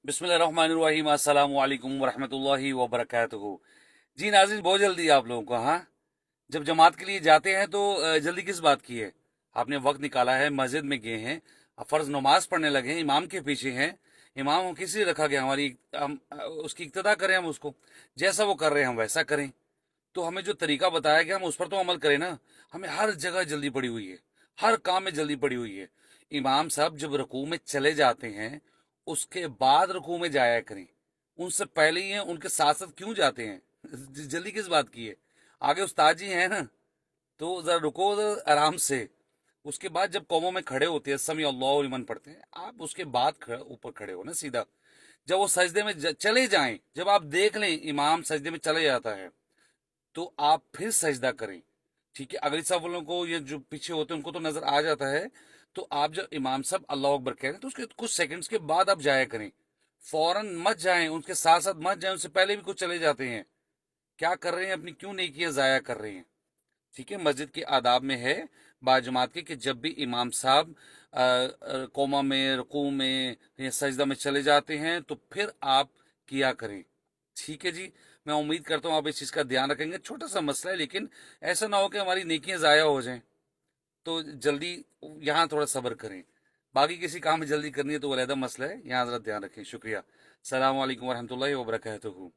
बिस्मिल्लाहिर्रहमानिर्रहीम अस्सलाम वालेकुम वरहमतुल्लाहि वबरकातुहू। जी नाज़रीन, बहुत जल्दी आप लोगों को, हाँ, जब जमात के लिए जाते हैं तो जल्दी किस बात की है? आपने वक्त निकाला है, मस्जिद में गए हैं, फ़र्ज नमाज पढ़ने लगे हैं, इमाम के पीछे हैं। इमाम किस लिए रखा गया? हमारी हम उसकी इक्तदा करें, हम उसको जैसा वो कर रहे हैं हम वैसा करें। तो हमें जो तरीका बताया गया हम उस पर तो अमल करें ना। हमें हर जगह जल्दी पड़ी हुई है, हर काम में जल्दी पड़ी हुई है। इमाम साहब जब रुकू में चले जाते हैं उसके बाद रुकू में जाया करें, उनसे पहले ही हैं उनके साथ साथ क्यों जाते हैं? जल्दी किस बात की है? आगे उस्ताद जी हैं ना, तो जरा रुको, जरा आराम से। उसके बाद जब कौमों में खड़े होते हैं, समी अल्लाहु लिमन पढ़ते हैं, आप उसके बाद ऊपर खड़े हो ना सीधा। जब वो सजदे में चले जाएं, जब आप देख लें इमाम सजदे में चले जाता है, तो आप फिर सजदा करें। ठीक है, अगली साहब वालों को, ये जो पीछे होते हैं उनको तो नजर आ जाता है। तो आप जब इमाम साहब अल्लाह अकबर कह रहे हैं तो उसके कुछ सेकंड्स के बाद आप जाया करें। फौरन मत जाएं, उनके साथ साथ मत जाएं, उनसे पहले भी कुछ चले जाते हैं। क्या कर रहे हैं? अपनी क्यों नेकियां जाया कर रहे हैं? ठीक है, मस्जिद के आदाब में है बाजमात के कि जब भी इमाम साहब कोमा में, रुकू में या सजदा में चले जाते हैं तो फिर आप किया करें। ठीक है जी, मैं उम्मीद करता हूँ आप इस चीज़ का ध्यान रखेंगे। छोटा सा मसला है, लेकिन ऐसा ना हो कि हमारी नेकियां ज़ाया हो जाएं। तो जल्दी यहाँ थोड़ा सब्र करें। बाकी किसी काम में जल्दी करनी है तो वो अलहदा मसला है, यहाँ ज़रा ध्यान रखें। शुक्रिया। सलाम वालेकुम वरहमतुल्लाहि वबरकातुहू।